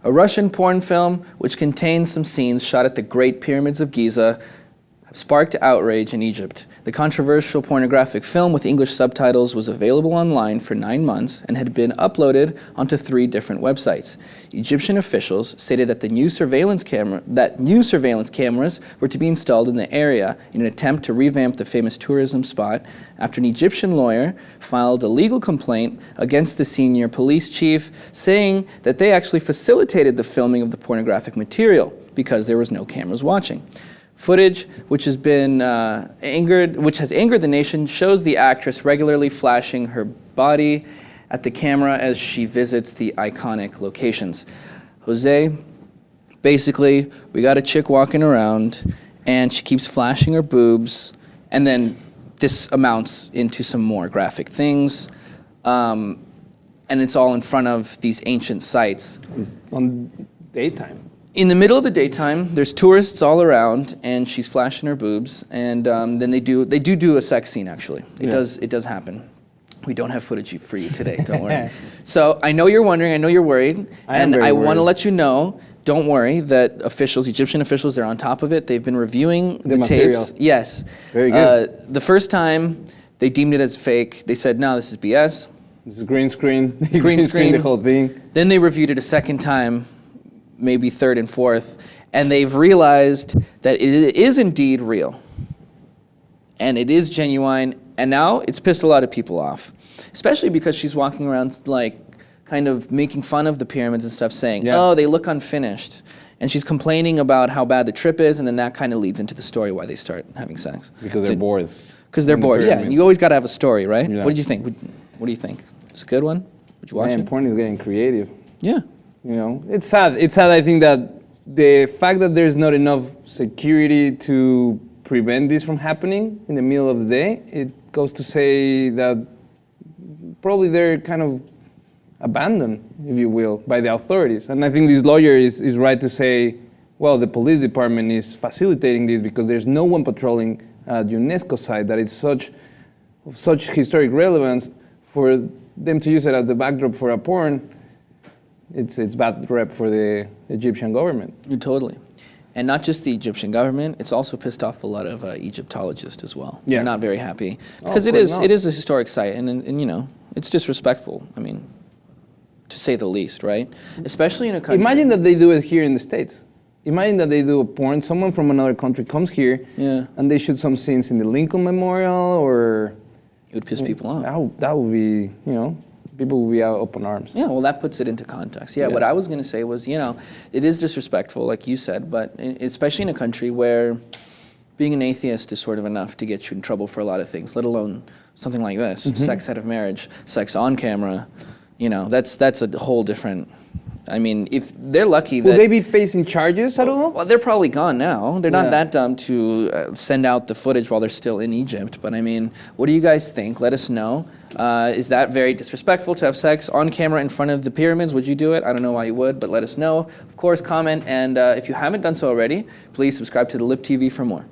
A Russian porn film which contains some scenes shot at the Great Pyramids of Giza have sparked outrage in Egypt. The controversial pornographic film with English subtitles was available online for 9 months and had been uploaded onto 3 different websites. Egyptian officials stated that new surveillance cameras were to be installed in the area in an attempt to revamp the famous tourism spot after an Egyptian lawyer filed a legal complaint against the senior police chief, saying that they actually facilitated the filming of the pornographic material because there was no cameras watching. Footage which has angered the nation shows the actress regularly flashing her body at the camera as she visits the iconic locations. Jose, basically, we got a chick walking around and she keeps flashing her boobs, and then this amounts into some more graphic things, and it's all in front of these ancient sites. On daytime. In the middle of the daytime, there's tourists all around, and she's flashing her boobs, and then they do a sex scene. Actually, it does happen. We don't have footage for you today. Don't worry. So I know you're wondering. I know you're worried, and I want to let you know. Don't worry that Egyptian officials, they're on top of it. They've been reviewing the tapes. Yes. Very good. The first time they deemed it as fake. They said, no, this is BS. This is green screen. Green screen. The whole thing. Then they reviewed it a second time, maybe third and fourth, and they've realized that it is indeed real. And it is genuine, and now it's pissed a lot of people off. Especially because she's walking around like kind of making fun of the pyramids and stuff, saying, oh, they look unfinished. And she's complaining about how bad the trip is, and then that kind of leads into the story why they start having sex. Because they're bored. Because they're bored, yeah. And you always got to have a story, right? Yeah. What did you think? What do you think? It's a good one? Would you watch it? Porn is getting creative. Yeah. You know, it's sad. It's sad, I think, that the fact that there's not enough security to prevent this from happening in the middle of the day, it goes to say that probably they're kind of abandoned, if you will, by the authorities. And I think this lawyer is right to say, well, the police department is facilitating this because there's no one patrolling at UNESCO site that is of such historic relevance for them to use it as the backdrop for a porn. It's bad rep for the Egyptian government. Totally. And not just the Egyptian government, it's also pissed off a lot of Egyptologists as well. Yeah. They're not very happy. Because it is a historic site, and you know, it's disrespectful, I mean, to say the least, right? Especially in a country. Imagine that they do it here in the States. Imagine that they do a porn, someone from another country comes here, and they shoot some scenes in the Lincoln Memorial, or... It would piss people off. That would be, you know, people will be out open arms. Yeah, well, that puts it into context. Yeah, what I was going to say was, you know, it is disrespectful, like you said, but especially in a country where being an atheist is sort of enough to get you in trouble for a lot of things, let alone something like this, sex out of marriage, sex on camera. You know, that's a whole different... I mean, if they're lucky that... Will they be facing charges at all? Well, they're probably gone now. They're not that dumb to send out the footage while they're still in Egypt. But I mean, what do you guys think? Let us know. Is that very disrespectful to have sex on camera in front of the pyramids? Would you do it? I don't know why you would, but let us know. Of course, comment. And if you haven't done so already, please subscribe to the Lip TV for more.